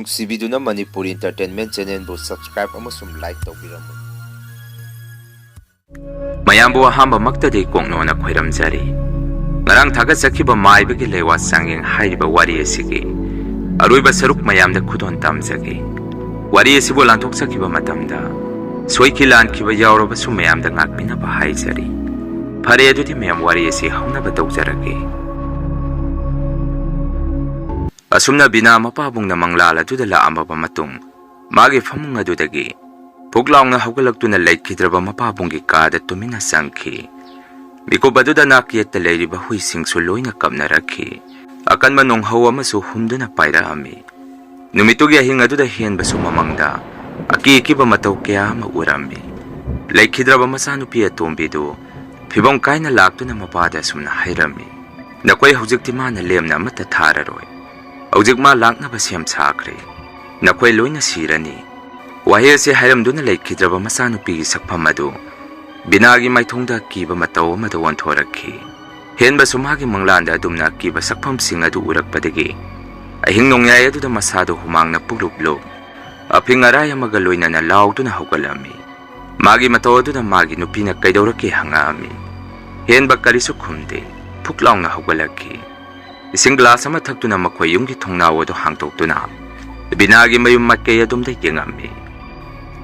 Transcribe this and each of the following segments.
ꯅꯨꯡꯁꯤꯕꯤꯗꯨꯅ Manipur entertainment ꯆꯦꯅꯦꯜꯕꯨ subscribe ꯑꯃꯁꯨꯡ like ꯇꯧꯕꯤꯔꯝꯃꯨ꯫ ꯃꯌꯥꯝꯕꯨ ꯑꯍꯥꯟꯕꯃꯛꯇꯗꯤ ꯀꯣꯛꯅꯣꯅ ꯈꯣꯏꯔꯝꯖꯔꯤ꯫ ꯉꯔꯥꯡ ꯊꯥꯒꯠꯆꯈꯤꯕ ꯃꯥꯏꯕꯒꯤ ꯂꯩꯋꯥ ꯆꯥꯡꯌꯦꯡ ꯍꯥꯏꯔꯤꯕ ꯋꯥꯔꯤ ꯑꯁꯤꯒꯤ ꯑꯔꯣꯏꯕ ꯁꯔꯨꯛ ꯃꯌꯥꯝꯗ ꯈꯨꯗꯣꯟ ꯇꯝꯖꯒꯦ꯫ ꯋꯥꯔꯤ ꯑꯁꯤꯕꯨ ꯂꯥꯟꯊꯣꯛꯆꯈꯤꯕ ꯃꯇꯝꯗ ꯁꯣꯏꯈꯤ ꯂꯥꯟꯈꯤꯕ ꯌꯥꯎꯔꯕꯁꯨ ꯃꯌꯥꯝꯗ ꯉꯥꯛꯄꯤꯅꯕ ꯍꯥꯏꯖꯔꯤ꯫ ꯐꯔꯦ ꯑꯗꯨꯗꯤ ꯃꯌꯥꯝ ꯋꯥꯔꯤ ꯑꯁꯤ ꯍꯧꯅꯕ ꯇꯧꯖꯔꯒꯦ꯫ ꯑꯁꯨꯝꯅ ꯕꯤꯅꯥ ꯃꯄꯥꯕꯨꯡꯅ ꯃꯪꯂꯥꯜ ꯑꯗꯨꯗ ꯂꯥꯛꯑꯝꯃꯕ ꯃꯇꯨꯡ ꯃꯥꯒꯤ ꯐꯃꯨꯡ ꯑꯗꯨꯗꯒꯤ ꯐꯨꯛ ꯂꯥꯎꯅ ꯍꯧꯒꯠꯂꯛꯇꯨꯅ ꯂꯩꯈꯤꯗ꯭ꯔꯕ ꯃꯄꯥꯕꯨꯡꯒꯤ ꯀꯥꯗ ꯇꯨꯃꯤꯟꯅ ꯆꯪꯈꯤ꯫ ꯃꯤꯀꯨꯞ ꯑꯗꯨꯗ ꯅꯥꯛꯌꯦꯠꯇ ꯂꯩꯔꯤꯕ ꯍꯨꯏꯁꯤꯡꯁꯨ ꯂꯣꯏꯅ ꯀꯞꯅꯔꯛꯈꯤ꯫ ꯑꯀꯟꯕ ꯅꯣꯡꯍꯧ ꯑꯃꯁꯨ ꯍꯨꯝꯗꯨꯅ ꯄꯥꯏꯔꯛꯑꯝꯃꯤ꯫ ꯅꯨꯃꯤꯠꯇꯨꯒꯤ ꯑꯍꯤꯡ ꯑꯗꯨꯗ ꯍꯦꯟꯕꯁꯨ ꯃꯃꯪꯗ ꯑꯀꯤ ꯑꯀꯤꯕ ꯃꯇꯧ ꯀꯌꯥ ꯑꯃ ꯎꯔꯝꯃꯤ꯫ ꯂꯩꯈꯤꯗ꯭ꯔꯕ ꯃꯆꯥꯅꯨꯄꯤ ꯑꯇꯣꯝꯕꯤꯗꯨ ꯐꯤꯕꯝ ꯀꯥꯏꯅ ꯂꯥꯛꯇꯨꯅ ꯃꯄꯥꯗ ꯑꯁꯨꯝꯅ ꯍꯥꯏꯔꯝꯃꯤ, "ꯅꯈꯣꯏ ꯍꯧꯖꯤꯛꯇꯤ ꯃꯥꯅ ꯂꯦꯝꯅ ꯑꯃꯠꯇ ꯊꯥꯔꯔꯣꯏ꯫ ꯍꯧꯖꯤꯛ ꯃꯥ ꯂꯥꯛꯅꯕ ꯁꯦꯝ ꯁꯥꯈ꯭ꯔꯦ꯫ ꯅꯈꯣꯏ ꯂꯣꯏꯅ ꯁꯤꯔꯅꯤ." ꯋꯥꯍꯩ ꯑꯁꯤ ꯍꯥꯏꯔꯝꯗꯨꯅ ꯂꯩꯈꯤꯗ꯭ꯔꯕ ꯃꯆꯥꯅꯨꯄꯤꯒꯤ ꯁꯛꯐꯝ ꯑꯗꯨ ꯕꯤꯅꯥꯒꯤ ꯃꯥꯏꯊꯣꯡꯗ ꯑꯀꯤꯕ ꯃꯇꯧ ꯑꯃꯗ ꯑꯣꯟꯊꯣꯔꯛꯈꯤ꯫ ꯍꯦꯟꯕꯁꯨ ꯃꯥꯒꯤ ꯃꯪꯂꯥꯟꯗ ꯑꯗꯨꯝꯅ ꯑꯀꯤꯕ ꯁꯛꯐꯝꯁꯤꯡ ꯑꯗꯨ ꯎꯔꯛꯄꯗꯒꯤ ꯑꯍꯤꯡ ꯅꯣꯡꯌꯥꯏ ꯑꯗꯨꯗ ꯃꯁꯥꯗꯨ ꯍꯨꯃꯥꯡꯅ ꯄꯨꯛꯂꯨꯞ-ꯂꯨꯞ ꯑꯐꯤꯡ ꯑꯔꯥꯏ ꯑꯃꯒ ꯂꯣꯏꯅꯅ ಲಾꯎꯗꯨꯅ ꯍꯧꯒꯠꯂꯝꯃꯤ꯫ ꯃꯥꯒꯤ ꯃꯇꯧ ꯑꯗꯨꯗ ꯃꯥꯒꯤ ꯅꯨꯄꯤꯅ ꯀꯩꯗꯧꯔꯛꯀꯦ ꯍꯪꯉꯛꯑꯝꯃꯤ꯫ ꯍꯦꯟꯕ ꯀꯔꯤꯁꯨ ꯈꯨꯝꯗꯦ, ꯐꯨꯛ ꯂꯥꯎꯅ ꯍꯧꯒꯠꯂꯛꯈꯤ꯫ ꯏꯁꯤꯡ ꯒ꯭ꯂꯥꯁ ꯑꯃ ꯊꯛꯇꯨꯅ ꯃꯈꯣꯏ ꯌꯨꯝꯒꯤ ꯊꯣꯡꯅꯥꯎ ꯑꯗꯨ ꯍꯥꯡꯗꯣꯛꯇꯨꯅ ꯕꯤꯅꯥꯒꯤ ꯃꯌꯨꯝ ꯃꯥꯏꯀꯩ ꯑꯗꯣꯝꯗ ꯌꯦꯡꯉꯝꯃꯤ꯫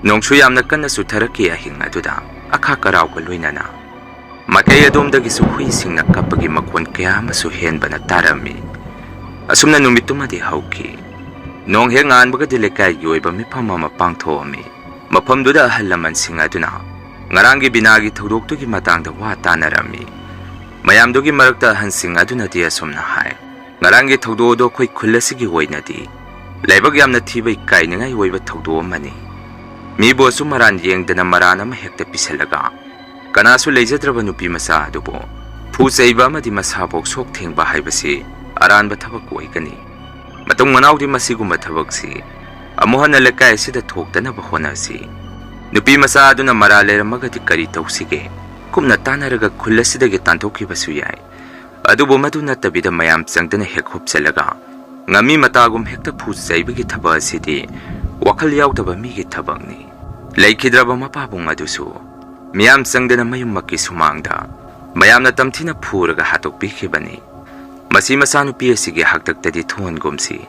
ꯅꯣꯡꯁꯨ ꯌꯥꯝꯅ ꯀꯟꯅ ꯆꯨꯊꯔꯛꯈꯤ ꯑꯍꯤꯡ ꯑꯗꯨꯗ ꯑꯈꯥꯛ ꯑꯔꯥꯎꯒ ꯂꯣꯏꯅꯅ꯫ ꯃꯥꯏꯀꯩ ꯑꯗꯣꯝꯗꯒꯤꯁꯨ ꯍꯨꯏꯁꯤꯡꯅ ꯀꯞꯄꯒꯤ ꯃꯈꯣꯟ ꯀꯌꯥ ꯑꯃꯁꯨ ꯍꯦꯟꯕꯅ ꯇꯥꯔꯝꯃꯤ꯫ ꯑꯁꯨꯝꯅ ꯅꯨꯃꯤꯠꯇꯨꯃꯗꯤ ꯍꯧꯈꯤ꯫ ꯅꯣꯡ ꯍꯦꯛ ꯉꯥꯟꯕꯒꯗꯤ ꯂꯩꯀꯥꯏꯒꯤ ꯑꯣꯏꯕ ꯃꯤꯐꯝ ꯑꯃ ꯄꯥꯡꯊꯣꯛꯑꯝꯃꯤ꯫ ꯃꯐꯝꯗꯨꯗ ꯑꯍꯜ ꯂꯃꯟꯁꯤꯡ ꯑꯗꯨꯅ ꯉꯔꯥꯡꯒꯤ ꯕꯤꯅꯥꯒꯤ ꯊꯧꯗꯣꯛꯇꯨꯒꯤ ꯃꯇꯥꯡꯗ ꯋꯥ ꯇꯥꯅꯔꯝꯃꯤ꯫ ꯃꯌꯥꯝꯗꯨꯒꯤ ꯃꯔꯛꯇ ꯑꯍꯟꯁꯤꯡ ꯑꯗꯨꯅꯗꯤ ꯑꯁꯨꯝꯅ ꯍꯥꯏ, "ꯉꯔꯥꯡꯒꯤ ꯊꯧꯗꯣꯛ ꯑꯗꯨ ꯑꯩꯈꯣꯏ ꯈꯨꯜ ꯑꯁꯤꯒꯤ ꯑꯣꯏꯅꯗꯤ ꯂꯥꯏꯕꯛ ꯌꯥꯝꯅ ꯊꯤꯕ ꯏꯀꯥꯏꯅꯤꯡꯉꯥꯏ ꯑꯣꯏꯕ ꯊꯧꯗꯣꯛ ꯑꯃꯅꯤ꯫ ꯃꯤꯕꯨ ꯑꯁꯨꯝ ꯃꯔꯥꯟ ꯌꯦꯡꯗꯅ ꯃꯔꯥꯟ ꯑꯃ ꯍꯦꯛꯇ ꯄꯤꯁꯜꯂꯒ ꯀꯅꯥꯁꯨ ꯂꯩꯖꯗ꯭ꯔꯕ ꯅꯨꯄꯤ ꯃꯆꯥ ꯑꯗꯨꯕꯨ ꯐꯨ ꯆꯩꯕ ꯑꯃꯗꯤ ꯃꯁꯥꯐꯥꯎ ꯁꯣꯛ ꯊꯦꯡꯕ ꯍꯥꯏꯕꯁꯤ ꯑꯔꯥꯟꯕ ꯊꯕꯛ ꯑꯣꯏꯒꯅꯤ꯫ ꯃꯇꯨꯡ ꯃꯅꯥꯎꯗꯤ ꯃꯁꯤꯒꯨꯝꯕ ꯊꯕꯛꯁꯤ ꯑꯃꯨꯛ ꯍꯟꯅ ꯂꯩꯀꯥꯏ ꯑꯁꯤꯗ ꯊꯣꯛꯇꯅꯕ ꯍꯣꯠꯅꯁꯤ꯫ ꯅꯨꯄꯤ ꯃꯆꯥ ꯑꯗꯨꯅ ꯃꯔꯥꯜ ꯂꯩꯔꯝꯃꯒꯗꯤ ꯀꯔꯤ ꯇꯧꯁꯤꯒꯦ? ꯀꯨꯞꯅ ꯇꯥꯟꯅꯔꯒ ꯈꯨꯜ ꯑꯁꯤꯗꯒꯤ తాꯟꯊꯣꯛꯈꯤꯕꯁꯨ ꯌꯥꯏ꯫ ꯑꯗꯨꯕꯨ ꯃꯗꯨ ꯅꯠꯇꯕꯤꯗ ꯃꯌꯥꯝ ꯆꯪꯗꯅ ꯍꯦꯛ ꯍꯨꯞꯆꯜꯂꯒ ꯉꯝꯃꯤ ꯃꯇꯥꯒꯨꯝ ꯍꯦꯛꯇ ꯐꯨ ꯆꯩꯕꯒꯤ ꯊꯕꯛ ꯑꯁꯤꯗꯤ ꯋꯥꯈꯜ ꯌꯥꯎꯗꯕ ꯃꯤꯒꯤ ꯊꯕꯛꯅꯤ꯫ ꯂꯩꯈꯤꯗ꯭ꯔꯕ ꯃꯄꯥꯕꯨꯡ ꯑꯗꯨꯁꯨ ꯃꯤꯌꯥꯝ ꯆꯪꯗꯅ ꯃꯌꯨꯝꯃꯛꯀꯤ ꯁꯨꯃꯥꯡꯗ ꯃꯌꯥꯝꯅ ꯇꯝꯊꯤꯅ ꯐꯨꯔꯒ ꯍꯥꯠꯇꯣꯛꯄꯤꯈꯤꯕꯅꯤ꯫ ꯃꯁꯤ ꯃꯆꯥꯅꯨꯄꯤ ꯑꯁꯤꯒꯤ ꯍꯥꯛꯇꯛꯇꯗꯤ ꯊꯣꯟꯒꯨꯝꯁꯤ꯫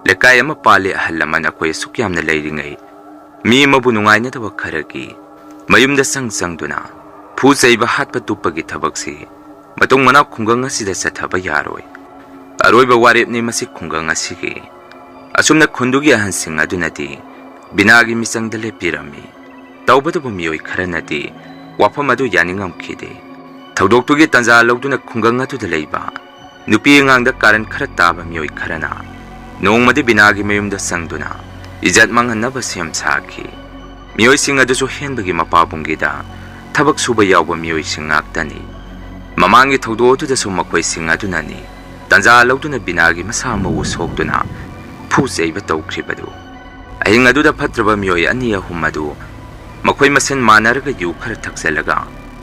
ꯂꯩꯀꯥꯏ ꯑꯃ ꯄꯥꯜꯂꯤ ꯑꯍꯜ ꯂꯃꯟ ꯑꯩꯈꯣꯏ ꯑꯁꯨꯛ ꯌꯥꯝꯅ ꯂꯩꯔꯤꯉꯩ ꯃꯤ ꯑꯃꯕꯨ ꯅꯨꯡꯉꯥꯏꯅꯗꯕ ꯈꯔꯒꯤ ꯃꯌꯨꯝꯗ ꯆꯪꯗꯨꯅ ꯐꯨ ꯆꯩꯕ ꯍꯥꯠꯄ ꯇꯨꯞꯄꯒꯤ ꯊꯕꯛꯁꯤ ꯃꯇꯨꯡ ꯃꯅꯥꯎ ꯈꯨꯡꯒꯪ ꯑꯁꯤꯗ ꯆꯠꯊꯕ ꯌꯥꯔꯣꯏ꯫ ꯑꯔꯣꯏꯕ ꯋꯥꯔꯦꯞꯅꯤ ꯃꯁꯤ ꯈꯨꯡꯒꯪ ꯑꯁꯤꯒꯤ." ꯑꯁꯨꯝꯅ ꯈꯨꯟꯗꯨꯒꯤ ꯑꯍꯟꯁꯤꯡ ꯑꯗꯨꯅꯗꯤ ꯕꯤꯅꯥꯒꯤ ꯃꯤꯆꯪꯗ ꯂꯦꯞꯄꯤꯔꯝꯃꯤ꯫ ꯇꯧꯕꯇꯕꯨ ꯃꯤꯑꯣꯏ ꯈꯔꯅꯗꯤ ꯋꯥꯐꯝ ꯑꯗꯨ ꯌꯥꯅꯤꯡꯉꯝꯈꯤꯗꯦ꯫ ꯊꯧꯗꯣꯛꯇꯨꯒꯤ ꯇꯥꯟꯖꯥ ꯂꯧꯗꯨꯅ ꯈꯨꯡꯒꯪ ꯑꯗꯨꯗ ꯂꯩꯕ ꯅꯨꯄꯤ ꯑꯉꯥꯡꯗ ꯀꯥꯔꯟ ꯈꯔ ꯇꯥꯕ ꯃꯤꯑꯣꯏ ꯈꯔꯅ ꯅꯣꯡꯃꯗꯤ ꯕꯤꯅꯥꯒꯤ ꯃꯌꯨꯝꯗ ꯆꯪꯗꯨꯅ ꯏꯖꯠ ꯃꯥꯡꯍꯟꯅꯕ ꯁꯦꯝ ꯁꯥꯈꯤ꯫ ꯃꯤꯑꯣꯏꯁꯤꯡ ꯑꯗꯨꯁꯨ ꯍꯦꯟꯕꯒꯤ ꯃꯄꯥꯕꯨꯡꯒꯤꯗ ꯊꯕꯛ ꯁꯨꯕ ꯌꯥꯎꯕ ꯃꯤꯑꯣꯏꯁꯤꯡ ꯉꯥꯛꯇꯅꯤ꯫ ꯃꯃꯥꯡꯒꯤ ꯊꯧꯗꯣꯛ ꯑꯗꯨꯗꯁꯨ ꯃꯈꯣꯏꯁꯤꯡ ꯑꯗꯨꯅꯅꯤ ꯇꯥꯟꯖꯥ ꯂꯧꯗꯨꯅ ꯕꯤꯅꯥꯒꯤ ꯃꯁꯥ ꯃꯎ ꯁꯣꯛꯇꯨꯅ ꯐꯨ ꯆꯩꯕ ꯇꯧꯈ꯭ꯔꯤꯕꯗꯨ꯫ ꯑꯍꯤꯡ ꯑꯗꯨꯗ ꯐꯠꯇ꯭ꯔꯕ ꯃꯤꯑꯣꯏ ꯑꯅꯤ ꯑꯍꯨꯝ ꯑꯗꯨ ꯃꯈꯣꯏ ꯃꯁꯦꯟ ꯃꯥꯟꯅꯔꯒ ꯌꯨ ꯈꯔ ꯊꯛꯆꯜꯂꯒ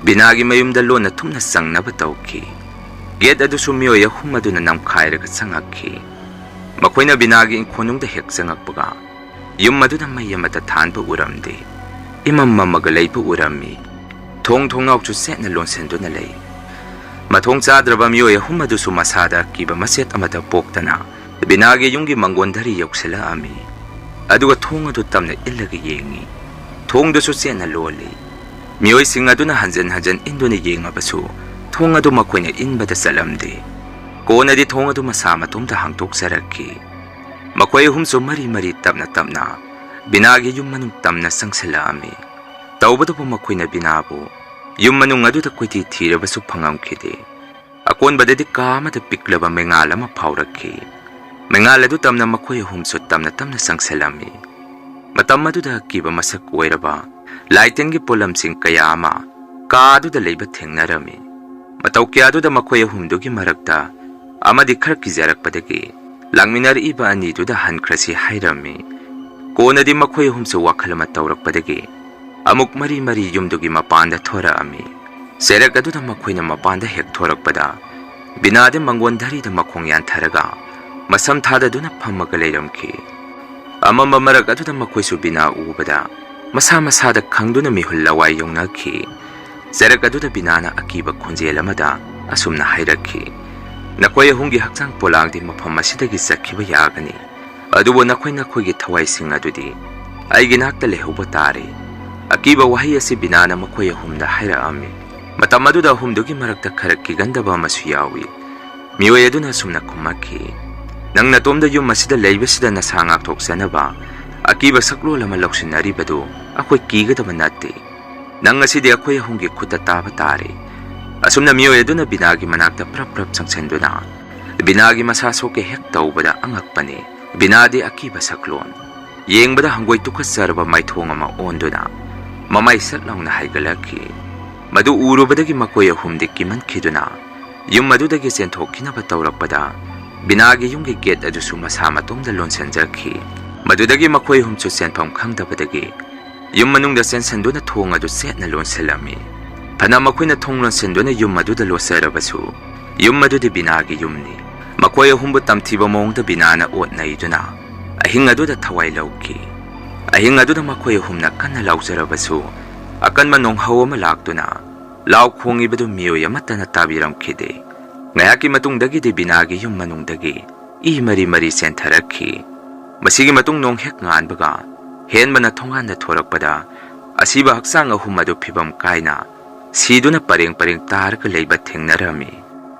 ꯕꯤꯅꯥꯒꯤ ꯃꯌꯨꯝꯗ ꯂꯣꯟꯅ ꯊꯨꯝꯅ ꯆꯪꯅꯕ ꯇꯧꯈꯤ꯫ ꯒꯦꯠ ꯑꯗꯨꯁꯨ ꯃꯤꯑꯣꯏ ꯑꯍꯨꯝ ꯑꯗꯨꯅ ꯅꯝꯈꯥꯏꯔꯒ ꯆꯪꯉꯛꯈꯤ꯫ ꯃꯈꯣꯏꯅ ꯕꯤꯅꯥꯒꯤ ꯏꯪꯈꯣꯜꯅꯨꯡꯗ ꯍꯦꯛ ꯆꯪꯉꯛꯄꯒ ꯌꯨꯝ ꯑꯗꯨꯗ ꯃꯩ ꯑꯃꯠꯇ ꯊꯥꯟꯕ ꯎꯔꯝꯗꯦ꯫ ꯏꯃꯝ ꯃꯝꯃꯒ ꯂꯩꯕ ꯎꯔꯝꯃꯤ꯫ ꯊꯣꯡ ꯊꯣꯡꯅꯥꯎꯁꯨ ꯆꯦꯠꯅ ꯂꯣꯟꯁꯤꯟꯗꯨꯅ ꯂꯩ꯫ ꯃꯊꯣꯡ ꯆꯥꯗ꯭ꯔꯕ ꯃꯤꯑꯣꯏ ꯑꯍꯨꯝ ꯑꯗꯨꯁꯨ ꯃꯁꯥꯗ ꯑꯀꯤꯕ ꯃꯆꯦꯠ ꯑꯃꯠꯇ ꯄꯣꯛꯇꯅ ꯕꯤꯅꯥꯒꯤ ꯌꯨꯝꯒꯤ ꯃꯥꯡꯒꯣꯟꯗꯔꯤ ꯌꯧꯁꯤꯜꯂꯛꯑꯝꯃꯤ꯫ ꯑꯗꯨꯒ ꯊꯣꯡ ꯑꯗꯨ ꯇꯞꯅ ꯏꯜꯂꯒ ꯌꯦꯡꯉꯤ꯫ ꯊꯣꯡꯗꯨꯁꯨ ꯆꯦꯠꯅ ꯂꯣꯜꯂꯤ꯫ ꯃꯤꯑꯣꯏꯁꯤꯡ ꯑꯗꯨꯅ ꯍꯟꯖꯟ ꯍꯟꯖꯟ ꯏꯟꯗꯨꯅ ꯌꯦꯡꯉꯕꯁꯨ ꯊꯣꯡ ꯑꯗꯨ ꯃꯈꯣꯏꯅ ꯏꯟꯕꯗ ꯆꯠꯂꯝꯗꯦ꯫ ꯀꯣꯟꯅꯗꯤ ꯊꯣꯡ ꯑꯗꯨ ꯃꯁꯥ ꯃꯇꯣꯝꯇ ꯍꯥꯡꯗꯣꯛꯆꯔꯛꯈꯤ꯫ ꯃꯈꯣꯏ ꯑꯍꯨꯝꯁꯨ ꯃꯔꯤ ꯃꯔꯤ ꯇꯞꯅ ꯇꯞꯅ ꯕꯤꯅꯥꯒꯤ ꯌꯨꯝ ꯃꯅꯨꯡ ꯇꯝꯅ ꯆꯪꯁꯤꯜꯂꯛꯑꯝꯃꯤ꯫ ꯇꯧꯕꯇꯕꯨ ꯃꯈꯣꯏꯅ ꯕꯤꯅꯥꯕꯨ ꯌꯨꯝ ꯃꯅꯨꯡ ꯑꯗꯨꯗ ꯀꯣꯏꯊꯤ ꯊꯤꯔꯕꯁꯨ ꯐꯪꯉꯝꯈꯤꯗꯦ꯫ ꯑꯀꯣꯟꯕꯗꯗꯤ ꯀꯥ ꯑꯃꯗ ꯄꯤꯛꯂꯕ ꯃꯩꯉꯥꯜ ꯑꯃ ꯐꯥꯎꯔꯛꯈꯤ꯫ ꯃꯩꯉꯥꯜ ꯑꯗꯨ ꯇꯝꯅ ꯃꯈꯣꯏ ꯑꯍꯨꯝꯁꯨ ꯇꯞꯅ ꯇꯞꯅ ꯆꯪꯁꯤꯜꯂꯝꯃꯤ꯫ ꯃꯇꯝ ꯑꯗꯨꯗ ꯑꯀꯤꯕ ꯃꯁꯛ ꯑꯣꯏꯔꯕ ꯂꯥꯏꯇꯤꯟꯒꯤ ꯄꯣꯠꯂꯝꯁꯤꯡ ꯀꯌꯥ ꯑꯃ ꯀꯥ ꯑꯗꯨꯗ ꯂꯩꯕ ꯊꯦꯡꯅꯔꯝꯃꯤ꯫ ꯃꯇꯧ ꯀꯌꯥꯗꯨꯗ ꯃꯈꯣꯏ ꯑꯍꯨꯝꯗꯨꯒꯤ ꯃꯔꯛꯇ ꯑꯃꯗꯤ ꯈꯔ ꯀꯤꯖꯔꯛꯄꯗꯒꯤ ꯂꯥꯛꯃꯤꯟꯅꯔꯛꯏꯕ ꯑꯅꯤꯗꯨꯗ ꯍꯟꯈ꯭ꯔꯁꯤ ꯍꯥꯏꯔꯝꯃꯤ꯫ ꯀꯣꯟꯅꯗꯤ ꯃꯈꯣꯏ ꯑꯍꯨꯝꯁꯨ ꯋꯥꯈꯜ ꯑꯃ ꯇꯧꯔꯛꯄꯗꯒꯤ ꯑꯃꯨꯛ ꯃꯔꯤ ꯃꯔꯤ ꯌꯨꯝꯗꯨꯒꯤ ꯃꯄꯥꯟꯗ ꯊꯣꯔꯛꯑꯝꯃꯤ꯫ ꯆꯩꯔꯛ ꯑꯗꯨꯗ ꯃꯈꯣꯏꯅ ꯃꯄꯥꯟꯗ ꯍꯦꯛ ꯊꯣꯔꯛꯄꯗ ꯕꯤꯅꯥꯗꯤ ꯃꯥꯡꯒꯣꯟ ꯙꯔꯤꯗ ꯃꯈꯣꯡ ꯌꯥꯟꯊꯔꯒ ꯃꯁꯝ ꯊꯥꯗꯗꯨꯅ ꯐꯝꯃꯒ ꯂꯩꯔꯝꯈꯤ꯫ ꯑꯃꯝꯕ ꯃꯔꯛ ꯑꯗꯨꯗ ꯃꯈꯣꯏꯁꯨ ꯕꯤꯅꯥ ꯎꯕꯗ ꯃꯁꯥ ꯃꯁꯥꯗ ꯈꯪꯗꯨꯅ ꯃꯤꯍꯨꯜ ꯂꯋꯥꯏ ꯌꯧꯅꯈꯤ꯫ ꯖꯔꯛ ꯑꯗꯨꯗ ꯕꯤꯅꯥꯅ ꯑꯀꯤꯕ ꯈꯣꯟꯖꯦꯜ ꯑꯃꯗ ꯑꯁꯨꯝꯅ ꯍꯥꯏꯔꯛꯈꯤ, ꯅꯈꯣꯏ ꯑꯍꯨꯝꯒꯤ ꯍꯛꯆꯥꯡ ꯄꯣꯂꯥꯡꯗꯤ ꯃꯐꯝ ꯑꯁꯤꯗꯒꯤ ꯆꯠꯈꯤꯕ ꯌꯥꯒꯅꯤ, ꯑꯗꯨꯕꯨ ꯅꯈꯣꯏꯒꯤ ꯊꯋꯥꯏꯁꯤꯡ ꯑꯗꯨꯗꯤ ꯑꯩꯒꯤ ꯅꯥꯛꯇ ꯂꯩꯍꯧꯕ ꯇꯥꯔꯦ꯫ ꯑꯀꯤꯕ ꯋꯥꯍꯩ ꯑꯁꯤ ꯕꯤꯅꯥꯅ ꯃꯈꯣꯏ ꯑꯍꯨꯝꯗ ꯍꯥꯏꯔꯛꯑꯝꯃꯤ꯫ ꯃꯇꯝ ꯑꯗꯨꯗ ꯑꯍꯨꯝꯗꯨꯒꯤ ꯃꯔꯛꯇ ꯈꯔ ꯀꯤꯒꯟꯗꯕ ꯑꯃꯁꯨ ꯌꯥꯎꯏ꯫ ꯃꯤꯑꯣꯏ ꯑꯗꯨꯅ ꯑꯁꯨꯝꯅ ꯈꯨꯝꯃꯛꯈꯤ, ꯅꯪ ꯅꯇꯣꯝꯗ ꯌꯨꯝ ꯑꯁꯤꯗ ꯂꯩꯕꯁꯤꯗ ꯅꯁꯥ ꯉꯥꯛꯊꯣꯛꯆꯅꯕ ꯑꯀꯤꯕ ꯁꯛꯂꯣꯟ ꯑꯃ ꯂꯧꯁꯤꯟꯅꯔꯤꯕꯗꯨ ꯑꯩꯈꯣꯏ ꯀꯤꯒꯗꯕ ꯅꯠꯇꯦ꯫ ꯅꯪ ꯉꯁꯤꯗꯤ ꯑꯩꯈꯣꯏ ꯑꯍꯨꯝꯒꯤ ꯈꯨꯠꯇ ꯇꯥꯕ ꯇꯥꯔꯦ꯫ ꯑꯁꯨꯝꯅ ꯃꯤꯑꯣꯏ ꯑꯗꯨꯅ ꯕꯤꯅꯥꯒꯤ ꯃꯅꯥꯛꯇ ꯄ꯭ꯔꯞ ꯄ꯭ꯔꯞ ꯆꯪꯁꯤꯟꯗꯨꯅ ꯕꯤꯅꯥꯒꯤ ꯃꯁꯥ ꯁꯣꯛꯀꯦ ꯍꯦꯛ ꯇꯧꯕꯗ ꯑꯉꯛꯄꯅꯤ꯫ ꯕꯤꯅꯥꯗꯤ ꯑꯀꯤꯕ ꯁꯛꯂꯣꯟ, ꯌꯦꯡꯕꯗ ꯍꯪꯒꯣꯏ ꯇꯨꯀꯠꯆꯔꯕ ꯃꯥꯏꯊꯣꯡ ꯑꯃ ꯑꯣꯟꯗꯨꯅ ꯃꯃꯥꯏ ꯁꯠ ꯂꯥꯎꯅ ꯍꯥꯏꯒꯠꯂꯛꯈꯤ꯫ ꯃꯗꯨ ꯎꯔꯨꯕꯗꯒꯤ ꯃꯈꯣꯏ ꯑꯍꯨꯝꯗꯤ ꯀꯤꯃꯟꯈꯤꯗꯨꯅ ꯌꯨꯝ ꯑꯗꯨꯗꯒꯤ ꯆꯦꯟꯊꯣꯛꯈꯤꯅꯕ ꯇꯧꯔꯛꯄꯗ ꯕꯤꯅꯥꯒꯤ ꯌꯨꯝꯒꯤ ꯒꯦꯠ ꯑꯗꯨꯁꯨ ꯃꯁꯥ ꯃꯇꯣꯝꯗ ꯂꯣꯟꯁꯤꯟꯖꯈꯤ꯫ ꯃꯗꯨꯗꯒꯤ ꯃꯈꯣꯏ ꯑꯍꯨꯝꯁꯨ ꯆꯦꯟꯐꯝ ꯈꯪꯗꯕꯗꯒꯤ ꯌꯨꯝ ꯃꯅꯨꯡꯗ ꯆꯦꯟꯁꯤꯟꯗꯨꯅ ꯊꯣꯡ ꯑꯗꯨ ꯆꯦꯠꯅ ꯂꯣꯟꯁꯤꯜꯂꯝꯃꯤ꯫ ꯐꯅ ꯃꯈꯣꯏꯅ ꯊꯣꯡ ꯂꯣꯟꯁꯤꯟꯗꯨꯅ ꯌꯨꯝ ꯑꯗꯨꯗ ꯂꯣꯠꯆꯔꯕꯁꯨ ꯌꯨꯝ ꯑꯗꯨꯗꯤ ꯕꯤꯅꯥꯒꯤ ꯌꯨꯝꯅꯤ꯫ ꯃꯈꯣꯏ ꯑꯍꯨꯝꯕꯨ ꯇꯝꯊꯤꯕ ꯃꯑꯣꯡꯗ ꯕꯤꯅꯥꯅ ꯑꯣꯠꯅꯩꯗꯨꯅ ꯑꯍꯤꯡ ꯑꯗꯨꯗ ꯊꯋꯥꯏ ꯂꯧꯈꯤ꯫ ꯑꯍꯤꯡ ꯑꯗꯨꯗ ꯃꯈꯣꯏ ꯑꯍꯨꯝꯅ ꯀꯟꯅ ꯂꯥꯎꯖꯔꯕꯁꯨ ꯑꯀꯟꯕ ꯅꯣꯡꯍꯧ ꯑꯃ ꯂꯥꯛꯇꯨꯅ ꯂꯥꯎ ꯈꯣꯡꯉꯤꯕꯗꯨ ꯃꯤꯑꯣꯏ ꯑꯃꯠꯇꯅ ꯇꯥꯕꯤꯔꯝꯈꯤꯗꯦ꯫ ꯉꯥꯏꯍꯥꯛꯀꯤ ꯃꯇꯨꯡꯗꯒꯤꯗꯤ ꯕꯤꯅꯥꯒꯤ ꯌꯨꯝ ꯃꯅꯨꯡꯗꯒꯤ ꯏ ꯃꯔꯤ ꯃꯔꯤ ꯆꯦꯟꯊꯔꯛꯈꯤ꯫ ꯃꯁꯤꯒꯤ ꯃꯇꯨꯡ ꯅꯣꯡ ꯍꯦꯛ ꯉꯥꯟꯕꯒ ꯍꯦꯟꯕꯅ ꯊꯣꯡꯒꯥꯟꯗ ꯊꯣꯔꯛꯄꯗ ꯑꯁꯤꯕ ꯍꯛꯆꯥꯡ ꯑꯍꯨꯝ ꯑꯗꯨ ꯐꯤꯕꯝ ꯀꯥꯏꯅ ꯁꯤꯗꯨꯅ ꯄꯔꯦꯡ ꯄꯔꯦꯡ ꯇꯥꯔꯒ ꯂꯩꯕ ꯊꯦꯡꯅꯔꯝꯃꯤ꯫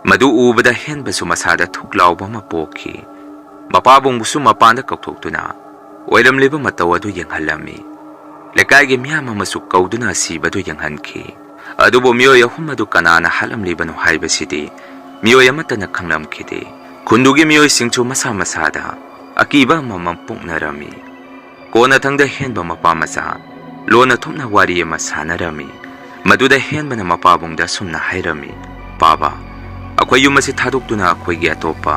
ꯃꯗꯨ ꯎꯕꯗ ꯍꯦꯟꯕꯁꯨ ꯃꯁꯥꯗ ꯊꯨꯛ ꯂꯥꯎꯕ ꯑꯃ ꯄꯣꯛꯈꯤ꯫ ꯃꯄꯥꯕꯨꯡꯕꯨꯁꯨ ꯃꯄꯥꯟꯗ ꯀꯧꯊꯣꯛꯇꯨꯅ ꯑꯣꯏꯔꯝꯂꯤꯕ ꯃꯇꯧ ꯑꯗꯨ ꯌꯦꯡꯍꯜꯂꯝꯃꯤ꯫ ꯂꯩꯀꯥꯏꯒꯤ ꯃꯤꯌꯥꯝ ꯑꯃꯁꯨ ꯀꯧꯗꯨꯅ ꯑꯁꯤꯕꯗꯨ ꯌꯦꯡꯍꯟꯈꯤ꯫ ꯑꯗꯨꯕꯨ ꯃꯤꯑꯣꯏ ꯑꯍꯨꯝ ꯑꯗꯨ ꯀꯅꯥꯅ ꯍꯥꯠꯂꯝꯂꯤꯕꯅꯣ ꯍꯥꯏꯕꯁꯤꯗꯤ ꯃꯤꯑꯣꯏ ꯑꯃꯠꯇꯅ ꯈꯪꯂꯝꯈꯤꯗꯦ꯫ ꯈꯨꯟꯗꯨꯒꯤ ꯃꯤꯑꯣꯏꯁꯤꯡꯁꯨ ꯃꯁꯥ ꯃꯁꯥꯗ ꯑꯀꯤꯕ ꯑꯃꯃꯝ ꯄꯣꯛꯅꯔꯝꯃꯤ꯫ ꯀꯣꯟꯅꯊꯪꯗ ꯍꯦꯟꯕ ꯃꯄꯥ ꯃꯆꯥ ꯂꯣꯟꯅ ꯊꯨꯞꯅ ꯋꯥꯔꯤ ꯑꯃ ꯁꯥꯟꯅꯔꯝꯃꯤ꯫ ꯃꯗꯨꯗ ꯍꯦꯟꯕꯅ ꯃꯄꯥꯕꯨꯡꯗ ꯑꯁꯨꯝꯅ ꯍꯥꯏꯔꯝꯃꯤ, ꯄꯥꯕꯥ, ꯑꯩꯈꯣꯏ ꯌꯨꯝ ꯑꯁꯤ ꯊꯥꯗꯣꯛꯇꯨꯅ ꯑꯩꯈꯣꯏꯒꯤ ꯑꯇꯣꯞꯄ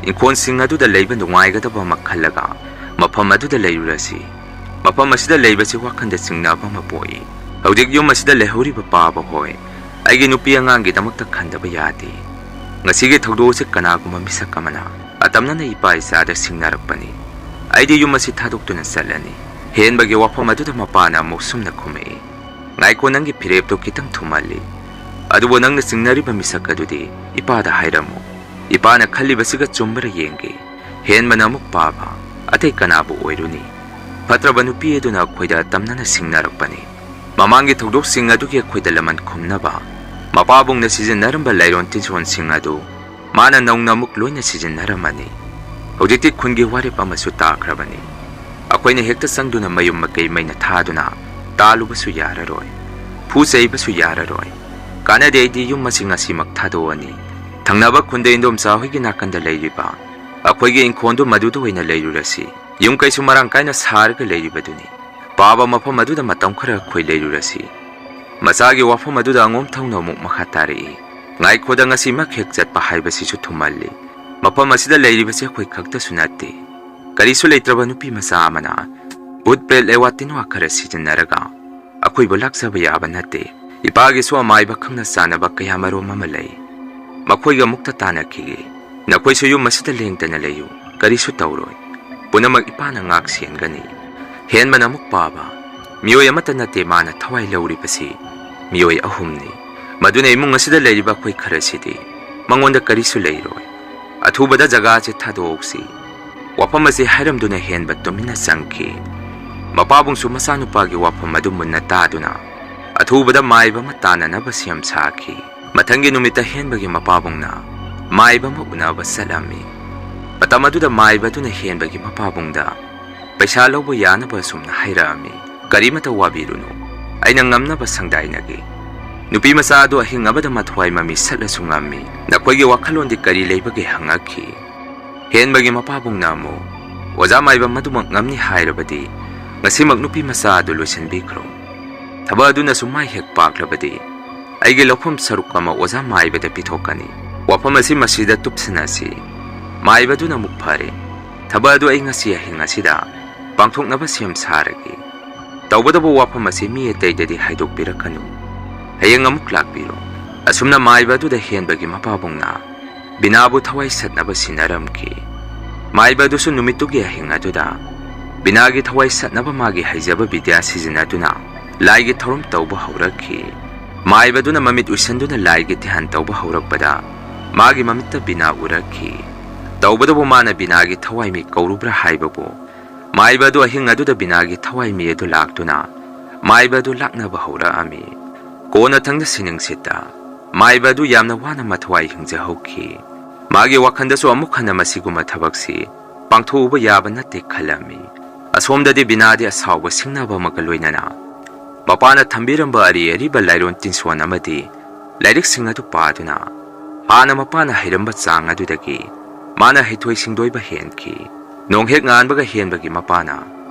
ꯏꯪꯈꯣꯜꯁꯤꯡ ꯑꯗꯨꯗ ꯂꯩꯕ ꯅꯨꯡꯉꯥꯏꯒꯗꯕ ꯑꯃ ꯈꯜꯂꯒ ꯃꯐꯝ ꯑꯗꯨꯗ ꯂꯩꯔꯨꯔꯁꯤ꯫ ꯃꯐꯝ ꯑꯁꯤꯗ ꯂꯩꯕꯁꯤ ꯋꯥꯈꯟꯗ ꯆꯤꯡꯅꯕ ꯑꯃ ꯄꯣꯛꯏ꯫ ꯍꯧꯖꯤꯛ ꯌꯨꯝ ꯑꯁꯤꯗ ꯂꯩꯍꯧꯔꯤꯕ ꯄꯥꯕ ꯍꯣꯏ ꯑꯩꯒꯤ ꯅꯨꯄꯤ ꯑꯉꯥꯡꯒꯤꯗꯃꯛꯇ ꯈꯟꯗꯕ ꯌꯥꯗꯦ꯫ ꯉꯁꯤꯒꯤ ꯊꯧꯗꯣꯛ ꯑꯁꯤ ꯀꯅꯥꯒꯨꯝꯕ ꯃꯤꯁꯛ ꯑꯃꯅ ꯑꯇꯝꯅꯅ ꯏꯄꯥ ꯏꯆꯥꯗ ꯁꯤꯡꯅꯔꯛꯄꯅꯤ꯫ ꯑꯩꯗꯤ ꯌꯨꯝ ꯑꯁꯤ ꯊꯥꯗꯣꯛꯇꯨꯅ ꯆꯠꯂꯅꯤ꯫ ꯍꯦꯟꯕꯒꯤ ꯋꯥꯐꯝ ꯑꯗꯨꯗ ꯃꯄꯥꯅ ꯑꯃꯨꯛ ꯁꯨꯝꯅ ꯈꯨꯝꯃꯛꯏ, ꯉꯥꯏꯈꯣ, ꯅꯪꯒꯤ ꯐꯤꯔꯦꯞꯇꯣ ꯈꯤꯇꯪ ꯊꯨꯝꯍꯜꯂꯤ꯫ ꯑꯗꯨꯕꯨ ꯅꯪꯅ ꯆꯤꯡꯅꯔꯤꯕ ꯃꯤꯁꯛ ꯑꯗꯨꯗꯤ ꯏꯄꯥꯗ ꯍꯥꯏꯔꯝꯃꯨ, ꯏꯄꯥꯅ ꯈꯜꯂꯤꯕꯁꯤꯒ ꯆꯨꯝꯕꯔ ꯌꯦꯡꯒꯦ꯫ ꯍꯦꯟꯕꯅ ꯑꯃꯨꯛ, ꯄꯥꯕ, ꯑꯇꯩ ꯀꯅꯥꯕꯨ ꯑꯣꯏꯔꯨꯅꯤ? ꯐꯠꯇ꯭ꯔꯕ ꯅꯨꯄꯤ ꯑꯗꯨꯅ ꯑꯩꯈꯣꯏꯗ ꯇꯝꯅꯅ ꯁꯤꯡꯅꯔꯛꯄꯅꯤ꯫ ꯃꯃꯥꯡꯒꯤ ꯊꯧꯗꯣꯛꯁꯤꯡ ꯑꯗꯨꯒꯤ ꯑꯩꯈꯣꯏꯗ ꯂꯃꯟ ꯈꯨꯝꯅꯕ ꯃꯄꯥꯕꯨꯡꯅ ꯁꯤꯖꯤꯟꯅꯔꯝꯕ ꯂꯩꯔꯣꯟ ꯇꯤꯟꯁꯣꯟꯁꯤꯡ ꯑꯗꯨ ꯃꯥꯅ ꯅꯧꯅ ꯑꯃꯨꯛ ꯂꯣꯏꯅ ꯁꯤꯖꯤꯟꯅꯔꯝꯃꯅꯤ꯫ ꯍꯧꯖꯤꯛꯇꯤ ꯈꯨꯟꯒꯤ ꯋꯥꯔꯦꯞ ꯑꯃꯁꯨ ꯇꯥꯈ꯭ꯔꯕꯅꯤ꯫ ꯑꯩꯈꯣꯏꯅ ꯍꯦꯛꯇ ꯆꯪꯗꯨꯅ ꯃꯌꯨꯝ ꯃꯀꯩ ꯃꯩꯅ ꯊꯥꯗꯨꯅ ꯇꯥꯜꯂꯨꯕꯁꯨ ꯌꯥꯔꯔꯣꯏ, ꯐꯨ ꯆꯩꯕꯁꯨ ꯌꯥꯔꯔꯣꯏ꯫ ꯀꯥꯟꯅꯗꯦ, ꯑꯩꯗꯤ ꯌꯨꯝ ꯑꯁꯤ ꯉꯁꯤꯃꯛ ꯊꯥꯗꯣꯛꯑꯅꯤ꯫ ꯊꯪꯅꯕ ꯈꯨꯟꯗ ꯏꯟꯗꯣꯝꯆꯥ ꯍꯣꯏꯒꯤ ꯅꯥꯀꯟꯗ ꯂꯩꯔꯤꯕ ꯑꯩꯈꯣꯏꯒꯤ ꯏꯪꯈꯣꯜꯗꯨ ꯃꯗꯨꯗ ꯑꯣꯏꯅ ꯂꯩꯔꯨꯔꯁꯤ꯫ ꯌꯨꯝ ꯀꯩꯁꯨ ꯃꯔꯥꯡ ꯀꯥꯏꯅ ꯁꯥꯔꯒ ꯂꯩꯔꯤꯕꯗꯨꯅꯤ꯫ ꯄꯥꯕ, ꯃꯐꯝ ꯑꯗꯨꯗ ꯃꯇꯝ ꯈꯔ ꯑꯩꯈꯣꯏ ꯂꯩꯔꯨꯔꯁꯤ꯫ ꯃꯆꯥꯒꯤ ꯋꯥꯐꯝ ꯑꯗꯨꯗ ꯑꯉꯣꯝ ꯊꯧꯅ ꯑꯃꯨꯛ ꯃꯈꯥ ꯇꯥꯔꯛꯏ, ꯉꯥꯏꯈꯣꯗ, ꯉꯁꯤꯃꯛ ꯍꯦꯛ ꯆꯠꯄ ꯍꯥꯏꯕꯁꯤꯁꯨ ꯊꯨꯝꯍꯜꯂꯤ꯫ ꯃꯐꯝ ꯑꯁꯤꯗ ꯂꯩꯔꯤꯕꯁꯤ ꯑꯩꯈꯣꯏ ꯈꯛꯇꯁꯨ ꯅꯠꯇꯦ꯫ ꯀꯔꯤꯁꯨ ꯂꯩꯇ꯭ꯔꯕ ꯅꯨꯄꯤ ꯃꯆꯥ ꯑꯃꯅ ꯚꯨꯠ ꯄ꯭ꯔꯦꯠ ꯂꯩꯋꯥ ꯇꯤꯟꯋꯥ ꯈꯔ ꯁꯤꯖꯤꯟꯅꯔꯒ ꯑꯩꯈꯣꯏꯕꯨ ꯂꯥꯛꯆꯕ ꯌꯥꯕ ꯅꯠꯇꯦ꯫ ꯏꯄꯥꯒꯤꯁꯨ ꯑꯃꯥꯏꯕ ꯈꯪꯅ ꯆꯥꯟꯅꯕ ꯀꯌꯥ ꯃꯔꯣꯝ ꯑꯃ ꯂꯩ꯫ ꯃꯈꯣꯏꯒ ꯑꯃꯨꯛꯇ ꯇꯥꯟꯅꯈꯤꯒꯦ꯫ ꯅꯈꯣꯏꯁꯨ ꯌꯨꯝ ꯑꯁꯤꯗ ꯂꯦꯡꯗꯅ ꯂꯩꯌꯨ, ꯀꯔꯤꯁꯨ ꯇꯧꯔꯣꯏ꯫ ꯄꯨꯝꯅꯃꯛ ꯏꯄꯥꯅ ꯉꯥꯛ ꯁꯦꯟꯒꯅꯤ꯫ ꯍꯦꯟꯕꯅ ꯑꯃꯨꯛ, ꯄꯥꯕ, ꯃꯤꯑꯣꯏ ꯑꯃꯠꯇ ꯅꯠꯇꯦ ꯃꯥꯅ ꯊꯋꯥꯏ ꯂꯧꯔꯤꯕꯁꯤ, ꯃꯤꯑꯣꯏ ꯑꯍꯨꯝꯅꯤ꯫ ꯃꯗꯨꯅ ꯏꯃꯨꯡ ꯑꯁꯤꯗ ꯂꯩꯔꯤꯕ ꯑꯩꯈꯣꯏ ꯈꯔꯁꯤꯗꯤ ꯃꯉꯣꯟꯗ ꯀꯔꯤꯁꯨ ꯂꯩꯔꯣꯏ꯫ ꯑꯊꯨꯕꯗ ꯖꯒꯥ ꯑꯁꯤ ꯊꯥꯗꯣꯛꯁꯤ꯫ ꯋꯥꯐꯝ ꯑꯁꯤ ꯍꯥꯏꯔꯝꯗꯨꯅ ꯍꯦꯟꯕ ꯇꯨꯃꯤꯟꯅ ꯆꯪꯈꯤ꯫ ꯃꯄꯥꯕꯨꯡꯁꯨ ꯃꯆꯥꯅꯨꯄꯥꯒꯤ ꯋꯥꯐꯝ ꯑꯗꯨ ꯃꯨꯟꯅ ꯇꯥꯗꯨꯅ ꯑꯊꯨꯕꯗ ꯃꯥꯏꯕ ꯑꯃ ꯇꯥꯟꯅꯅꯕ ꯁꯦꯝ ꯁꯥꯈꯤ꯫ ꯃꯊꯪꯒꯤ ꯅꯨꯃꯤꯠꯇ ꯍꯦꯟꯕꯒꯤ ꯃꯄꯥꯕꯨꯡꯅ ꯃꯥꯏꯕ ꯑꯃ ꯎꯅꯕ ꯆꯠꯂꯝꯃꯤ꯫ ꯃꯇꯝ ꯑꯗꯨꯗ ꯃꯥꯏꯕ ꯑꯗꯨꯅ ꯍꯦꯟꯕꯒꯤ ꯃꯄꯥꯕꯨꯡꯗ ꯄꯩꯁꯥ ꯂꯧꯕ ꯌꯥꯅꯕ ꯑꯁꯨꯝꯅ ꯍꯥꯏꯔꯛꯑꯝꯃꯤ, ꯀꯔꯤꯃꯇ ꯋꯥꯕꯤꯔꯨꯅꯨ, ꯑꯩꯅ ꯉꯝꯅꯕ ꯁꯪꯗꯥꯏꯅꯒꯦ꯫ ꯅꯨꯄꯤ ꯃꯆꯥ ꯑꯗꯨ ꯑꯍꯤꯡ ꯑꯃꯗ ꯃꯊ꯭ꯋꯥꯏ ꯃꯃꯤ ꯁꯠꯂꯁꯨ ꯉꯝꯃꯤ꯫ ꯅꯈꯣꯏꯒꯤ ꯋꯥꯈꯜꯂꯣꯟꯗꯤ ꯀꯔꯤ ꯂꯩꯕꯒꯦ ꯍꯪꯉꯛꯈꯤ꯫ ꯍꯦꯟꯕꯒꯤ ꯃꯄꯥꯕꯨꯡꯅ ꯑꯃꯨꯛ, ꯑꯣꯖꯥ ꯃꯥꯏꯕ ꯃꯗꯨꯃꯛ ꯉꯝꯅꯤ ꯍꯥꯏꯔꯕꯗꯤ ꯉꯁꯤꯃꯛ ꯅꯨꯄꯤ ꯃꯆꯥ ꯑꯗꯨ ꯂꯣꯏꯁꯤꯟꯕꯤꯈ꯭ꯔꯣ꯫ ꯊꯕꯛ ꯑꯗꯨꯅꯁꯨ ꯃꯥꯏ ꯍꯦꯛ ꯄꯥꯛꯂꯕꯗꯤ ꯑꯩꯒꯤ ꯂꯧꯐꯝ ꯁꯔꯨꯛ ꯑꯃ ꯑꯣꯖꯥ ꯃꯥꯏꯕꯗ ꯄꯤꯊꯣꯛꯀꯅꯤ꯫ ꯋꯥꯐꯝ ꯑꯁꯤ ꯃꯁꯤꯗ ꯇꯨꯞꯁꯤꯟꯅꯁꯤ꯫ ꯃꯥꯏꯕꯗꯨꯅ ꯑꯃꯨꯛ, ꯐꯔꯦ, ꯊꯕꯛ ꯑꯗꯨ ꯑꯩ ꯉꯁꯤ ꯑꯍꯤꯡ ꯑꯁꯤꯗ ꯄꯥꯡꯊꯣꯛꯅꯕ ꯁꯦꯝ ꯁꯥꯔꯒꯦ꯫ ꯇꯧꯕꯇꯕꯨ ꯋꯥꯐꯝ ꯑꯁꯤ ꯃꯤ ꯑꯇꯩꯗꯗꯤ ꯍꯥꯏꯗꯣꯛꯄꯤꯔꯛꯀꯅꯨ꯫ ꯍꯌꯦꯡ ꯑꯃꯨꯛ ꯂꯥꯛꯄꯤꯔꯣ꯫ ꯑꯁꯨꯝꯅ ꯃꯥꯏꯕ ꯑꯗꯨꯗ ꯍꯦꯟꯕꯒꯤ ꯃꯄꯥꯕꯨꯡꯅ ꯕꯤꯅꯥꯕꯨ ꯊꯋꯥꯏ ꯁꯠꯅꯕ ꯁꯤꯟꯅꯔꯝꯈꯤ꯫ ꯃꯥꯏꯕ ꯑꯗꯨꯁꯨ ꯅꯨꯃꯤꯠꯇꯨꯒꯤ ꯑꯍꯤꯡ ꯑꯗꯨꯗ ꯕꯤꯅꯥꯒꯤ ꯊꯋꯥꯏ ꯁꯠꯅꯕ ꯃꯥꯒꯤ ꯍꯩꯖꯕ ꯕꯤꯗ꯭ꯌꯥ ꯁꯤꯖꯤꯟꯅꯗꯨꯅ ꯂꯥꯏꯒꯤ ꯊꯧꯔꯝ ꯇꯧꯕ ꯍꯧꯔꯛꯈꯤ꯫ ꯃꯥꯏꯕꯗꯨꯅ ꯃꯃꯤꯠ ꯎꯏꯁꯟꯗꯨꯅ ꯂꯥꯏꯒꯤ ꯙ꯭ꯌꯥꯟ ꯇꯧꯕ ꯍꯧꯔꯛꯄꯗ ꯃꯥꯒꯤ ꯃꯃꯤꯠꯇ ꯕꯤꯅꯥ ꯎꯔꯛꯈꯤ꯫ ꯇꯧꯕꯗꯕꯨ ꯃꯥꯅ ꯕꯤꯅꯥꯒꯤ ꯊꯋꯥꯏ ꯃꯤ ꯀꯧꯔꯨꯕ꯭ꯔꯥ ꯍꯥꯏꯕꯕꯨ ꯃꯥꯏꯕ ꯑꯗꯨ ꯑꯍꯤꯡ ꯑꯗꯨꯗ ꯕꯤꯅꯥꯒꯤ ꯊꯋꯥꯏ ꯃꯤ ꯑꯗꯨ ꯂꯥꯛꯇꯨꯅ ꯃꯥꯏꯕ ꯑꯗꯨ ꯂꯥꯛꯅꯕ ꯍꯧꯔꯛꯑꯝꯃꯤ꯫ ꯀꯣꯟꯅꯊꯪꯗ ꯁꯤꯅꯤꯡꯁꯤꯠꯇ ꯃꯥꯏꯕ ꯑꯗꯨ ꯌꯥꯝꯅ ꯋꯥꯅ ꯃꯊꯋꯥꯏ ꯍꯤꯡꯖꯍꯧꯈꯤ꯫ ꯃꯥꯒꯤ ꯋꯥꯈꯟꯗꯁꯨ ꯑꯃꯨꯛ ꯍꯟꯅ ꯃꯁꯤꯒꯨꯝꯕ ꯊꯕꯛꯁꯤ ꯄꯥꯡꯊꯣꯛꯎꯕ ꯌꯥꯕ ꯅꯠꯇꯦ ꯈꯜꯂꯝꯃꯤ꯫ ꯑꯁꯣꯝꯗꯗꯤ ꯕꯤꯅꯥꯗꯤ ꯑꯁꯥꯎꯕ ꯁꯤꯡꯅꯕ ꯑꯃꯒ ꯂꯣꯏꯅꯅ ꯃꯄꯥꯅ ꯊꯝꯕꯤꯔꯝꯕ ꯑꯔꯤ ꯑꯔꯤꯕ ꯂꯥꯏꯔꯣꯟ ꯇꯤꯟꯁꯣꯟ ꯑꯃꯗꯤ ꯂꯥꯏꯔꯤꯛꯁꯤꯡ ꯑꯗꯨ ꯄꯥꯗꯨꯅ ꯍꯥꯟꯅ ꯃꯄꯥꯅ ꯍꯩꯔꯝꯕ ꯆꯥꯡ ꯑꯗꯨꯗꯒꯤ ꯃꯥꯅ ꯍꯩꯊꯣꯏ ꯁꯤꯡꯊꯣꯏꯕ ꯍꯦꯟꯈꯤ꯫ ꯅꯣꯡꯍꯦꯛ ꯉꯥꯟꯕꯒ ꯍꯦꯟꯕꯒꯤ ꯃꯄꯥꯅ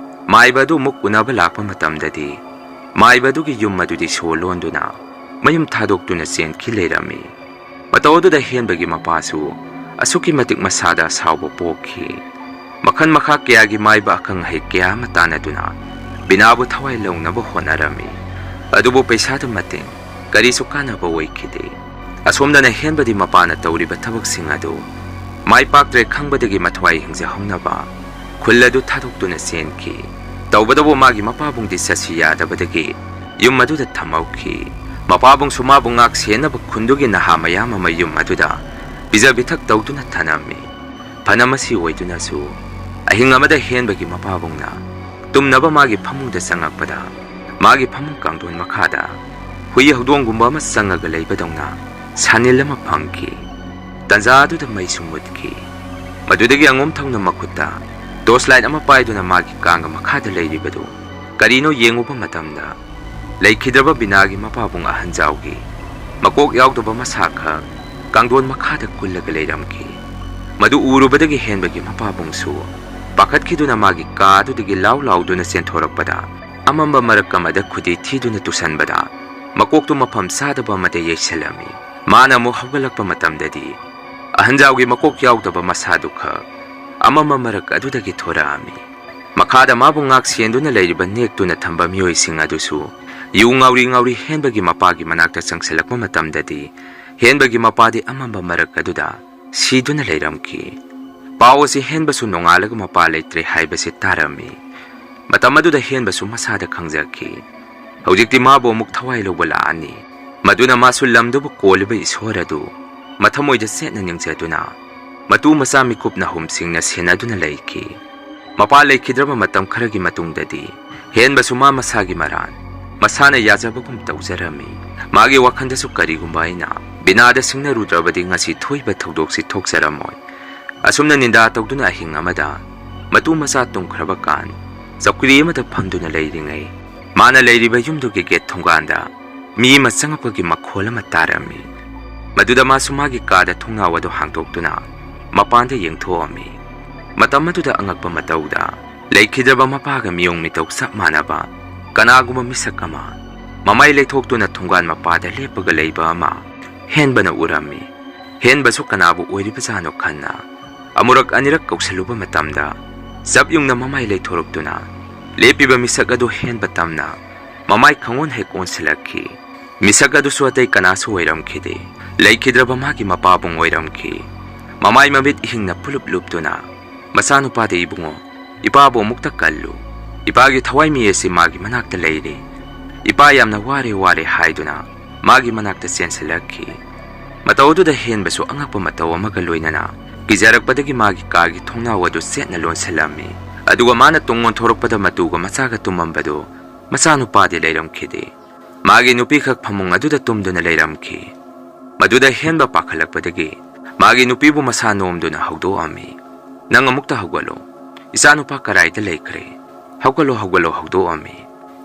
ꯃꯥꯏꯕ ꯑꯗꯨ ꯑꯃꯨꯛ ꯎꯅꯕ ꯂꯥꯛꯄ ꯃꯇꯝꯗꯗꯤ ꯃꯥꯏꯕ ꯑꯗꯨꯒꯤ ꯌꯨꯝ ꯑꯗꯨꯗꯤ ꯁꯣ ꯂꯣꯟꯗꯨꯅ ꯃꯌꯨꯝ ꯊꯥꯗꯣꯛꯇꯨꯅ ꯆꯦꯟꯈꯤ ꯂꯩꯔꯝꯃꯤ꯫ ꯃꯇꯧ ꯑꯗꯨꯗ ꯍꯦꯟꯕꯒꯤ ꯃꯄꯥꯁꯨ ꯑꯁꯨꯛꯀꯤ ꯃꯇꯤꯛ ꯃꯁꯥꯗ ꯑꯁꯥꯎꯕ ꯄꯣꯛꯈꯤ꯫ ꯃꯈꯟ ꯃꯈꯥ ꯀꯌꯥꯒꯤ ꯃꯥꯏꯕ ꯑꯈꯪ ꯑꯍꯩ ꯀꯌꯥ ꯑꯃ ꯇꯥꯟꯅꯗꯨꯅ ꯕꯤꯅꯥꯕꯨ ꯊꯋꯥꯏ ꯂꯧꯅꯕ ꯍꯣꯠꯅꯔꯝꯃꯤ꯫ ꯑꯗꯨꯕꯨ ꯄꯩꯁꯥꯗ ꯃꯇꯦꯡ ꯀꯔꯤꯁꯨ ꯀꯥꯟꯅꯕ ꯑꯣꯏꯈꯤꯗꯦ꯫ ꯑꯁꯣꯝꯗꯅ ꯍꯦꯟꯕꯗꯤ ꯃꯄꯥꯅ ꯇꯧꯔꯤꯕ ꯊꯕꯛꯁꯤꯡ ꯑꯗꯨ ꯃꯥꯏ ꯄꯥꯛꯇ꯭ꯔꯦ ꯈꯪꯕꯗꯒꯤ ꯃꯊꯋꯥꯏ ꯍꯤꯡꯖꯍꯧꯅꯕ ꯈꯨꯜ ꯑꯗꯨ ꯊꯥꯗꯣꯛꯇꯨꯅ ꯆꯦꯟꯈꯤ꯫ ꯇꯧꯕꯗꯕꯨ ꯃꯥꯒꯤ ꯃꯄꯥꯕꯨꯡꯗꯤ ꯆꯠꯁꯤ ꯌꯥꯗꯕꯗꯒꯤ ꯌꯨꯝ ꯑꯗꯨꯗ ꯊꯝꯍꯧꯈꯤ꯫ ꯃꯄꯥꯕꯨꯡꯁꯨ ꯃꯥꯕꯨ ꯉꯥꯛ ꯁꯦꯟꯅꯕ ꯈꯨꯟꯗꯨꯒꯤ ꯅꯍꯥ ꯃꯌꯥꯝ ꯑꯃ ꯌꯨꯝ ꯑꯗꯨꯗ ꯄꯤꯖ ꯄꯤꯊꯛ ꯇꯧꯗꯨꯅ ꯊꯅꯝꯃꯤ꯫ ꯐꯅ ꯃꯁꯤ ꯑꯣꯏꯗꯨꯅꯁꯨ ꯑꯍꯤꯡ ꯑꯃꯗ ꯍꯦꯟꯕꯒꯤ ꯃꯄꯥꯕꯨꯡꯅ ꯇꯨꯝꯅꯕ ꯃꯥꯒꯤ ꯐꯃꯨꯡꯗ ꯆꯪꯉꯛꯄꯗ ꯃꯥꯒꯤ ꯐꯃꯨꯡ ꯀꯥꯡꯊꯣꯟ ꯃꯈꯥꯗ ꯍꯨꯏ ꯍꯧꯗꯣꯡꯒꯨꯝꯕ ꯑꯃ ꯆꯪꯉꯒ ꯂꯩꯕꯗꯧꯅ ꯁꯥꯅꯤꯜ ꯑꯃ ꯐꯪꯈꯤ꯫ ꯇꯟꯖꯥ ꯑꯗꯨꯗ ꯃꯩꯁꯨ ꯃꯨꯠꯈꯤ꯫ ꯃꯗꯨꯗꯒꯤ ꯑꯉꯣꯝ ꯊꯧꯅ ꯃꯈꯨꯠꯇ ꯇꯣꯔꯆ ꯂꯥꯏꯠ ꯑꯃ ꯄꯥꯏꯗꯨꯅ ꯃꯥꯒꯤ ꯀꯥꯡꯒ ꯃꯈꯥꯗ ꯂꯩꯔꯤꯕꯗꯨ ꯀꯔꯤꯅꯣ ꯌꯦꯡꯉꯨꯕ ꯃꯇꯝꯗ ꯂꯩꯈꯤꯗ꯭ꯔꯕ ꯕꯤꯅꯥꯒꯤ ꯃꯄꯥꯕꯨꯡ ꯑꯍꯟꯖꯥꯎꯒꯤ ꯃꯀꯣꯛ ꯌꯥꯎꯗꯕ ꯃꯁꯥꯈꯛ ꯀꯥꯡꯊꯣꯟ ꯃꯈꯥꯗ ꯀꯨꯜꯂꯒ ꯂꯩꯔꯝꯈꯤ꯫ ꯃꯗꯨ ꯎꯔꯨꯕꯗꯒꯤ ꯍꯦꯟꯕꯒꯤ ꯃꯄꯥꯕꯨꯡꯁꯨ ꯄꯥꯈꯠꯈꯤꯗꯨꯅ ꯃꯥꯒꯤ ꯀꯥ ꯑꯗꯨꯗꯒꯤ ꯂꯥꯎ ꯂꯥꯎꯗꯨꯅ ꯆꯦꯟꯊꯣꯔꯛꯄꯗ ꯑꯃꯝꯕ ꯃꯔꯛ ꯑꯃꯗ ꯈꯨꯗꯤ ꯊꯤꯗꯨꯅ ꯇꯨꯁꯟꯕꯗ ꯃꯀꯣꯛꯇꯨ ꯃꯐꯝ ꯆꯥꯗꯕ ꯑꯃꯗ ꯌꯩꯁꯜꯂꯝꯃꯤ꯫ ꯃꯥꯅ ꯑꯃꯨꯛ ꯍꯧꯒꯠꯂꯛꯄ ꯃꯇꯝꯗꯗꯤ ꯑꯍꯟꯖꯥꯎꯒꯤ ꯃꯀꯣꯛ ꯌꯥꯎꯗꯕ ꯃꯁꯥꯗꯨ ꯈꯛ ꯑꯃꯝꯕ ꯃꯔꯛ ꯑꯗꯨꯗꯒꯤ ꯊꯣꯔꯛꯑꯝꯃꯤ꯫ ꯃꯈꯥꯗ ꯃꯥꯕꯨ ꯉꯥꯛ ꯁꯦꯟꯗꯨꯅ ꯂꯩꯔꯤꯕ ꯅꯦꯛꯇꯨꯅ ꯊꯝꯕ ꯃꯤꯑꯣꯏꯁꯤꯡ ꯑꯗꯨꯁꯨ ꯌꯨ ꯉꯥꯎꯔꯤ ꯉꯥꯎꯔꯤ ꯍꯦꯟꯕꯒꯤ ꯃꯄꯥꯒꯤ ꯃꯅꯥꯛꯇ ꯆꯪꯁꯤꯜꯂꯛꯄ ꯃꯇꯝꯗꯗꯤ ꯍꯦꯟꯕꯒꯤ ꯃꯄꯥꯗꯤ ꯑꯃꯝꯕ ꯃꯔꯛ ꯑꯗꯨꯗ ꯁꯤꯗꯨꯅ ꯂꯩꯔꯝꯈꯤ꯫ ꯄꯥꯎ ꯑꯁꯤ ꯍꯦꯟꯕꯁꯨ ꯅꯣꯡꯉꯥꯜꯂꯒ ꯃꯄꯥ ꯂꯩꯇ꯭ꯔꯦ ꯍꯥꯏꯕꯁꯤ ꯇꯥꯔꯝꯃꯤ꯫ ꯃꯇꯝ ꯑꯗꯨꯗ ꯍꯦꯟꯕꯁꯨ ꯃꯁꯥꯗ ꯈꯪꯖꯈꯤ ꯍꯧꯖꯤꯛꯇꯤ ꯃꯥꯕꯨ ꯑꯃꯨꯛ ꯊꯋꯥꯏ ꯂꯧꯕ ꯂꯥꯛꯑꯅꯤ꯫ ꯃꯗꯨꯅ ꯃꯥꯁꯨ ꯂꯝꯗꯨꯕꯨ ꯀꯣꯜꯂꯤꯕ ꯏꯁꯣꯔ ꯑꯗꯨ ꯃꯊꯃꯣꯏꯗ ꯆꯦꯠꯅ ꯅꯤꯡꯖꯗꯨꯅ ꯃꯇꯨ ꯃꯆꯥ ꯃꯤꯀꯨꯞ ꯅꯍꯨꯝꯁꯤꯡꯅ ꯁꯦꯟꯅꯗꯨꯅ ꯂꯩꯈꯤ꯫ ꯃꯄꯥ ꯂꯩꯈꯤꯗ꯭ꯔꯕ ꯃꯇꯝ ꯈꯔꯒꯤ ꯃꯇꯨꯡꯗꯗꯤ ꯍꯦꯟꯕꯁꯨ ꯃꯥ ꯃꯁꯥꯒꯤ ꯃꯔꯥꯟ ꯃꯁꯥꯅ ꯌꯥꯖꯕꯒꯨꯝ ꯇꯧꯖꯔꯝꯃꯤ꯫ ꯃꯥꯒꯤ ꯋꯥꯈꯟꯗꯁꯨ ꯀꯔꯤꯒꯨꯝꯕ ꯑꯩꯅ ꯕꯤꯅꯥꯗ ꯁꯤꯡꯅꯔꯨꯗ꯭ꯔꯕꯗꯤ ꯉꯁꯤ ꯊꯣꯛꯏꯕ ꯊꯧꯗꯣꯛꯁꯤ ꯊꯣꯛꯆꯔꯝꯃꯣꯏ꯫ ꯑꯁꯨꯝꯅ ꯅꯤꯟꯗꯥ ꯇꯧꯗꯨꯅ ꯑꯍꯤꯡ ꯑꯃꯗ ꯃꯇꯨ ꯃꯆꯥ ꯇꯨꯝꯈ꯭ꯔꯕ ꯀꯥꯟ ꯆꯧꯀ꯭ꯔꯤ ꯑꯃꯗ ꯐꯝꯗꯨꯅ ꯂꯩꯔꯤꯉꯩ ꯃꯥꯅ ꯂꯩꯔꯤꯕ ꯌꯨꯝꯗꯨꯒꯤ ꯒꯦꯠ ꯊꯣꯡꯒꯥꯟꯗ ꯃꯤ ꯑꯃ ꯆꯪꯉꯛꯄꯒꯤ ꯃꯈꯣꯜ ꯑꯃ ꯇꯥꯔꯝꯃꯤ꯫ ꯃꯗꯨꯗ ꯃꯥꯁꯨ ꯃꯥꯒꯤ ꯀꯥꯗ ꯊꯣꯡꯅꯥꯎ ꯑꯗꯨ ꯍꯥꯡꯗꯣꯛꯇꯨꯅ ꯃꯄꯥꯟꯗ ꯌꯦꯡꯊꯣꯛꯑꯝꯃꯤ꯫ ꯃꯇꯝ ꯑꯗꯨꯗ ꯑꯉꯛꯄ ꯃꯇꯧꯗ ꯂꯩꯈꯤꯗ꯭ꯔꯕ ꯃꯄꯥꯒ ꯃꯤꯑꯣꯡ ꯃꯤꯇꯧ ꯆꯞ ꯃꯥꯟꯅꯕ ꯀꯅꯥꯒꯨꯝꯕ ꯃꯤꯁꯛ ꯑꯃ ꯃꯃꯥꯏ ꯂꯩꯊꯣꯛꯇꯨꯅ ꯊꯣꯡꯒꯥꯟ ꯃꯄꯥꯗ ꯂꯦꯞꯄꯒ ꯂꯩꯕ ꯑꯃ ꯍꯦꯟꯕꯅ ꯎꯔꯝꯃꯤ꯫ ꯍꯦꯟꯕꯁꯨ ꯀꯅꯥꯕꯨ ꯑꯣꯏꯔꯤꯕꯖꯥꯠꯅꯣ ꯈꯟꯅ ꯑꯃꯨꯔꯛ ꯑꯅꯤꯔꯛ ꯀꯧꯁꯤꯜꯂꯨꯕ ꯃꯇꯝꯗ ꯆꯞ ꯌꯨꯡꯅ ꯃꯃꯥꯏ ꯂꯩꯊꯣꯔꯛꯇꯨꯅ ꯂꯦꯞꯄꯤꯕ ꯃꯤꯁꯛ ꯑꯗꯨ ꯍꯦꯟꯕ ꯇꯝꯅ ꯃꯃꯥꯏ ꯈꯪꯑꯣꯟ ꯍꯦꯛ ꯑꯣꯟꯁꯤꯜꯂꯛꯈꯤ꯫ ꯃꯤꯁꯛ ꯑꯗꯨꯁꯨ ꯑꯇꯩ ꯀꯅꯥꯁꯨ ꯑꯣꯏꯔꯝꯈꯤꯗꯦ ꯂꯩꯈꯤꯗ꯭ꯔꯕ ꯃꯥꯒꯤ ꯃꯄꯥꯕꯨꯡ ꯑꯣꯏꯔꯝꯈꯤ꯫ ꯃꯃꯥꯏ ꯃꯃꯤꯠ ꯏꯍꯤꯡꯅ ꯄꯨꯂꯨꯞ ꯂꯨꯞꯇꯨꯅ ꯃꯆꯥꯅꯨꯄꯥꯗ ꯏꯕꯨꯡꯉꯣ ꯏꯄꯥꯕꯨ ꯑꯃꯨꯛꯇ ꯀꯜꯂꯨ ꯏꯄꯥꯒꯤ ꯊꯋꯥꯏ ꯃꯤ ꯑꯁꯤ ꯃꯥꯒꯤ ꯃꯅꯥꯛꯇ ꯂꯩꯔꯤ ꯏꯄꯥ ꯌꯥꯝꯅ ꯋꯥꯔꯦ ꯍꯥꯏꯗꯨꯅ ꯃꯥꯒꯤ ꯃꯅꯥꯛꯇ ꯆꯦꯟꯁꯤꯜꯂꯛꯈꯤ꯫ ꯃꯇꯧ ꯑꯗꯨꯗ ꯍꯦꯟꯕꯁꯨ ꯑꯉꯛꯄ ꯃꯇꯧ ꯑꯃꯒ ꯂꯣꯏꯅꯅ ꯀꯤꯖꯔꯛꯄꯗꯒꯤ ꯃꯥꯒꯤ ꯀꯥꯒꯤ ꯊꯣꯡꯅꯥꯎ ꯑꯗꯨ ꯆꯦꯠꯅ ꯂꯣꯟꯁꯤꯜꯂꯝꯃꯤ꯫ ꯑꯗꯨꯒ ꯃꯥꯅ ꯇꯨꯡ ꯑꯣꯟꯊꯣꯔꯛꯄꯗ ꯃꯇꯨꯒ ꯃꯆꯥꯒ ꯇꯨꯝꯃꯝꯕꯗꯨ ꯃꯆꯥꯅꯨꯄꯥꯗꯤ ꯂꯩꯔꯝꯈꯤꯗꯦ꯫ ꯃꯥꯒꯤ ꯅꯨꯄꯤꯈꯛ ꯐꯃꯨꯡ ꯑꯗꯨꯗ ꯇꯨꯝꯗꯨꯅ ꯂꯩꯔꯝꯈꯤ꯫ ꯃꯗꯨꯗ ꯍꯦꯟꯕ ꯄꯥꯈꯠꯂꯛꯄꯗꯒꯤ ꯃꯥꯒꯤ ꯅꯨꯄꯤꯕꯨ ꯃꯁꯥ ꯅꯣꯝꯗꯨꯅ ꯍꯧꯗꯣꯛꯑꯝꯃꯤ꯫ ꯅꯪ ꯑꯃꯨꯛꯇ ꯍꯧꯒꯠꯂꯣ ꯏꯆꯥꯅꯨꯄꯥ ꯀꯔꯥꯏꯗ ꯂꯩꯈ꯭ꯔꯦ ꯍꯧꯒꯠꯂꯣ ꯍꯧꯗꯣꯛꯑꯝꯃꯤ꯫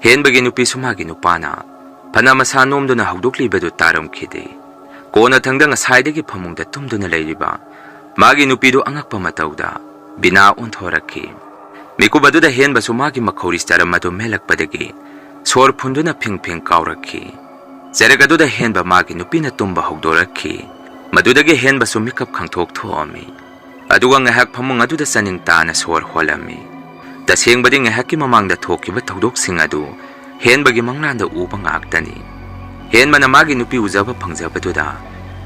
ꯍꯦꯟꯕꯒꯤ ꯅꯨꯄꯤꯁꯨ ꯃꯥꯒꯤ ꯅꯨꯄꯥꯅ ꯐꯅ ꯃꯁꯥ ꯅꯣꯝꯗꯨꯅ ꯍꯧꯗꯣꯛꯂꯤꯕꯗꯨ ꯇꯥꯔꯝꯈꯤꯗꯦ꯫ ꯀꯣꯟꯅꯊꯪꯗ ꯉꯁꯥꯏꯗꯒꯤ ꯐꯃꯨꯡꯗ ꯇꯨꯝꯗꯨꯅ ꯂꯩꯔꯤꯕ ꯃꯥꯒꯤ ꯅꯨꯄꯤꯗꯨ ꯑꯉꯛꯄ ꯃꯇꯧꯗ ꯕꯤꯅꯥ ꯑꯣꯟꯊꯣꯔꯛꯈꯤ꯫ ꯃꯤꯀꯨꯞ ꯑꯗꯨꯗ ꯍꯦꯟꯕꯁꯨ ꯃꯥꯒꯤ ꯃꯈꯧꯔꯤ ꯆꯔꯝ ꯑꯗꯨ ꯃꯦꯜꯂꯛꯄꯗꯒꯤ ꯁꯣꯔ ꯐꯨꯟꯗꯨꯅ ꯐꯤꯡ ꯐꯤꯡ ꯀꯥꯎꯔꯛꯈꯤ꯫ ꯆꯔꯛ ꯑꯗꯨꯗ ꯍꯦꯟꯕ ꯃꯥꯒꯤ ꯅꯨꯄꯤꯅ ꯇꯨꯝꯕ ꯍꯧꯗꯣꯔꯛꯈꯤ꯫ ꯃꯗꯨꯗꯒꯤ ꯍꯦꯟꯕꯁꯨ ꯃꯤꯀꯞ ꯈꯪꯊꯣꯛ ꯊꯣꯛꯑꯝꯃꯤ꯫ ꯑꯗꯨꯒ ꯉꯥꯏꯍꯥꯛ ꯐꯃꯨꯡ ꯑꯗꯨꯗ ꯆꯥꯅꯤꯡ ꯇꯥꯅ ꯁꯣꯔ ꯍꯣꯜꯂꯝꯃꯤ꯫ ꯇꯁꯦꯡꯕꯗꯤ ꯉꯥꯏꯍꯥꯛꯀꯤ ꯃꯃꯥꯡꯗ ꯊꯣꯛꯈꯤꯕ ꯊꯧꯗꯣꯛꯁꯤꯡ ꯑꯗꯨ ꯍꯦꯟꯕꯒꯤ ꯃꯪꯂꯥꯟꯗ ꯎꯕ ꯉꯥꯛꯇꯅꯤ꯫ ꯍꯦꯟꯕꯅ ꯃꯥꯒꯤ ꯅꯨꯄꯤ ꯎꯖꯕ ꯐꯪꯖꯕꯗꯨꯗ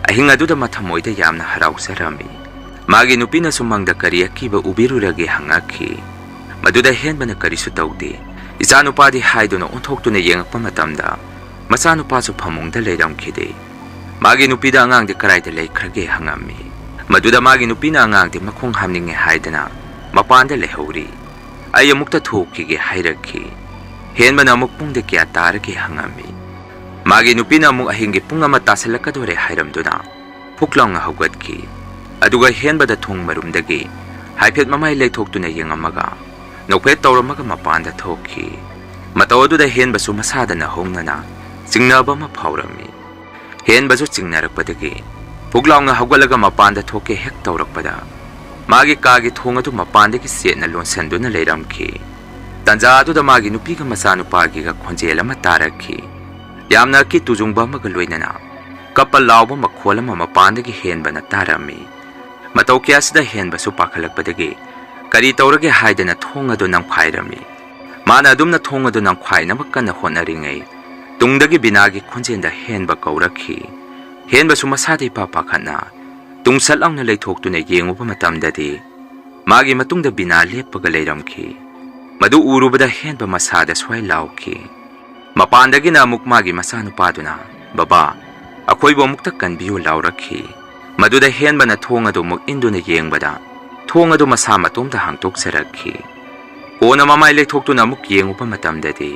ꯑꯍꯤꯡ ꯑꯗꯨꯗ ꯃꯊꯃꯣꯏꯗ ꯌꯥꯝꯅ ꯍꯔꯥꯎꯖꯔꯝꯃꯤ꯫ ꯃꯥꯒꯤ ꯅꯨꯄꯤꯅꯁꯨ ꯃꯪꯗ ꯀꯔꯤ ꯑꯀꯤꯕ ꯎꯕꯤꯔꯨꯔꯒꯦ ꯍꯪꯉꯛꯈꯤ꯫ Maduda henbana karisu tawde. Ichanupadi haiduna onthoktuna yengakpa matamda machanupasu phamungda leiramkhide. Magi nupida angangde karaida leikrage hangami. Maduda magi nupina angangde makhong hamninge haidana mapanda lehori. Ai amukta thokige hairakhi. Henbana amuk pungde kya tarage hangami. Magi nupina amuk ahinge pung ama tasalakadore hairamduna phuklawnga haugatkhi. Aduga henbada thong marumdagi haifet mamai leithoktuna yengamaga nokpet tawramaga mapanda thokhi. Mataw aduda henbasu masadana hongnana chingnaba ma phawrami. Henbasu chingnarakpadagi phuklawnga haugalaga mapanda thoke hek tawrakpada magi kagi thong adu mapandagi setna lonsanduna leiramkhi. Tanja aduda magi nupiga masanupagi ga khonjel ama tarakhi. Yamna ki tujungba amaga loinana kapal lawba makhol ama mapandagi henbana tarami. Mataw kiyasida henbasu pakhalakpadagi kari tawrage haidana thong adu nangkhairami. Mana adumna thong adu nangkhainaba kanna honaringai tungdagi binagi khonjenda henba kaurakhi. Henbasu masadi pa pakhatna tungsalangna leithoktuna yenguba matamdadi magi matungda bina leppaga leiramkhi. Madu urubada henba masada swai lawkhi. Mapandagi na amuk magi masanupaduna baba akhoibo amukta kanbiyo lawrakhi. Maduda henbana thong adu muk induna yengbada thong adu masa matomda hangtoksarakhi. Kona mamai leithoktuna amuk yenguba matamdadi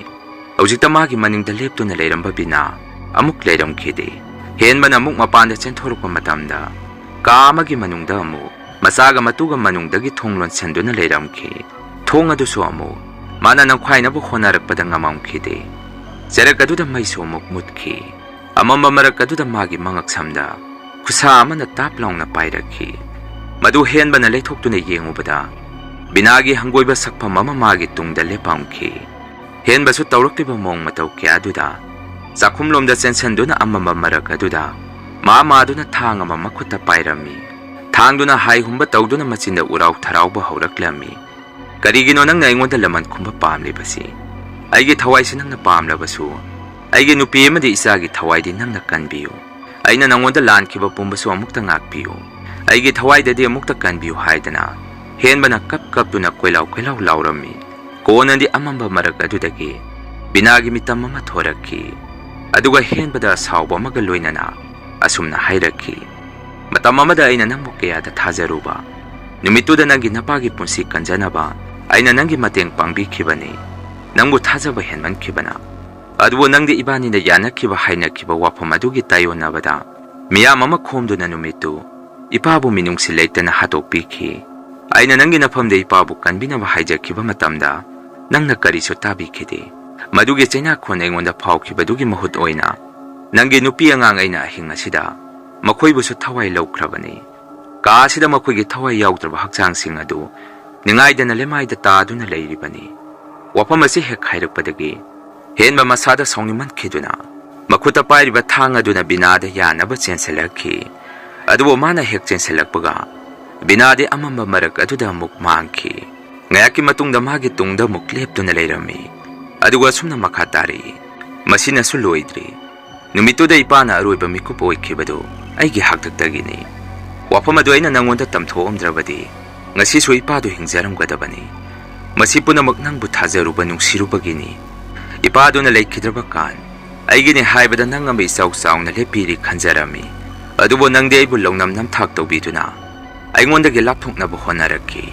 hojikta magi maningda leptuna leiramba bina amuk leiramkhide. Henbana amuk mapanda chenthorukpa matamda ka amagi manungda amuk masaga matuga manungdagi thonglon senduna leiramkhi. Thong adusu amuk mana nangkhainabu honarakpada ngamamkhide. Jarak aduda maisu amuk mutkhi. Amamba marak aduda magi mangaksamda kusa amana taplawna pairakhi. Madu henbana leithoktuna yengubada binagi hangoiba sakpham ama magi tungda lepamkhi. Henbasu tawrakliba mong mataw kya aduda chakhumlomda chensanduna amamba marak aduda maduna thang ama makhutta pairami. Thangduna haihumba tawduna machinda uraw tharauba hauраklami. Karigino nangna aingonda laman khumba pamlibasi. Aigi thawaisi nangna pamlabasu aigi nupi amadi isagi thawaidi nangna kanbiyu. Aina nangonda lankhiba pumbasu amukta ngakpiyu. Aigi thawaidadi amukta kanbiyu haidana henbana kaptuna koilaw laurami. Konandi amamba marak adudagi binagi mitam ama thorakhi. Aduga henbada sawba amaga loinana asumna hairakhi. Matam amada aina nangmu kayada thajaruba numituda nangi napagi punsi kanjanaba aina nangi mateng pangbikhibani. Nangbu thajaba henmankhibana adubo nangdi ibani na yanakhiba hainakhiba wafam adugi tayonabada miyam ama khomduna numitu ipabu minungsi leitana hatokpikhi. Aina nangi nafamde ipabu kanbinaba haijakhiba matamda nangna karisu tabikhide. Madugi chaina khon aingonda phawkhibadugi mahut oina nangi nupi angang aina ahingasida makhoibusu thawai lawkhrabani. Ka asida makhoigi thawai yawdraba hakchangsing adu ningaidana lemaida taaduna leiribani. Wafam asi hek hairakpadagi henba masada saungnimankhiduna makhuta pairiba thang aduna binada yanaba chensalakhi. Adubo mana hek chensalakpaga binade amamba marak aduda amuk mangkhi. Ngayaki matungda magi tungda muk leptuna leirami. Aduga sumna makha tari masinasu loidri. Numituda ipana aroiba mikup oikhibadu aigi hakdaktagini. Wafam adu aina nangonda tamthoomdrabadi ngasisu ipadu hingjaramgadabani. Masi punamak nangbu thajaruba nungsirubagini. Ipaduna leikidraba kan aigini haibada nangamba isaw sawna lepiri khanjarami. Adubo nangde aibu longnam namthak tawbiduna aingondagi lapthoknaba honarakhi.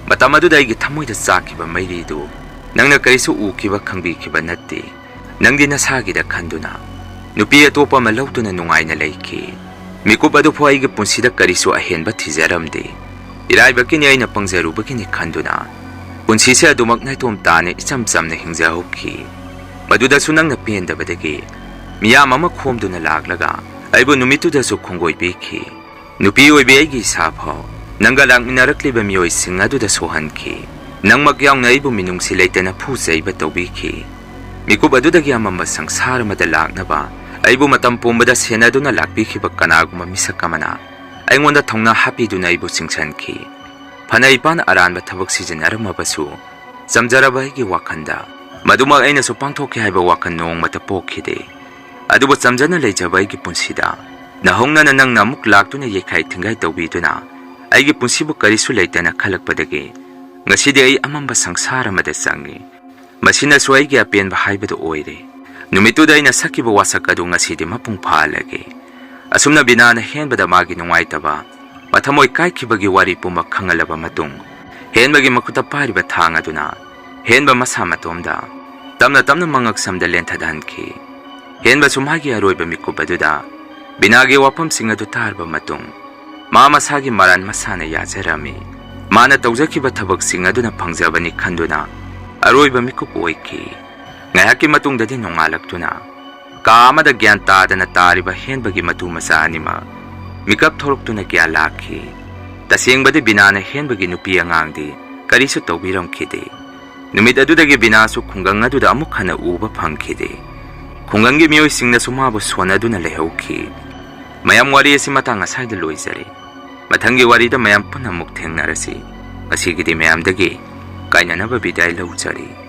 Matam aduda aigi thamoida chakhiba mairidu nangna karisu ukiba khangbikiba natte. Nangdi nasagida khanduna nupi atopa ama lawtuna nungaina leikhi. Mikup adu pho aigi punsida karisu ahenba thijaramde. Iraibakini aina pangjarubagini khanduna punsise adumak naitom tane icham chamna hingjahokhi. Madudasu nangna pendabadagi miyam ama khomduna laklaga aibu numitudasu khongoibikhi. Nupi oibe aigi sapho nangga lakminarakliba miyoising aduda sohankhi. Nangmak yawna aibu minungsi leitana phujaiba tawbikhi. Mikup adudagi amamba sangsarmada laknaba aibu matam pumbada senaduna lakbikhiba kanaguma misakamana aingonda thongna hapiduna aibu singsankhi. Phana ipana aranba thabak sijanaramabasu chamjaraba aigi wakhanda maduma aina su pangthokhi haiba wakhan nongmata pokhide. Adubo chamjana leijaba aigi punsida nahongna nangna amuk laktuna yekhai thingai tawbiduna aigi punsibu karisu leitana khalakpadagi Ngasidi ay amamba sangsara amada changi. Masinasu aigi apenba haibadu oire. Numituda ay nasakiba wasak adu ngasidi mapung phalage. Asumna binana henbada magi nungaitaba. Mathamoy kaikibagi wari pumak khangalaba matung. Henbagi makuta pariba thang aduna. Henba masa matomda. Tamna mangaksamda lenthadanki. Henba sumagi aroiba mikubaduda. Binagi wapam singadu tarba matung. Mama sagi maran masana yajarami. Mana tawjakiba thabak singaduna phangjabani khanduna. Aroiba mikup oiki. Ngayaki matungdadi nongalagtuna. Ka amada gyan tadana tariba henbagi matu masa anima. Mikap thoroktuna kya lakhi. Tasengbadi binana henbagi nupi angangdi. Karisu tawbiramkhide. Numit adudagi binasu khungang aduda amuk hana uba phangkhide. Khungangi miyoi singna sumabu swanaduna lehauki. Mayam wari asi matang asayda loizari. Mathangi wari da mayam punamuk thengnarasi. Asigidi mayam dagi kainanaba biday laujari.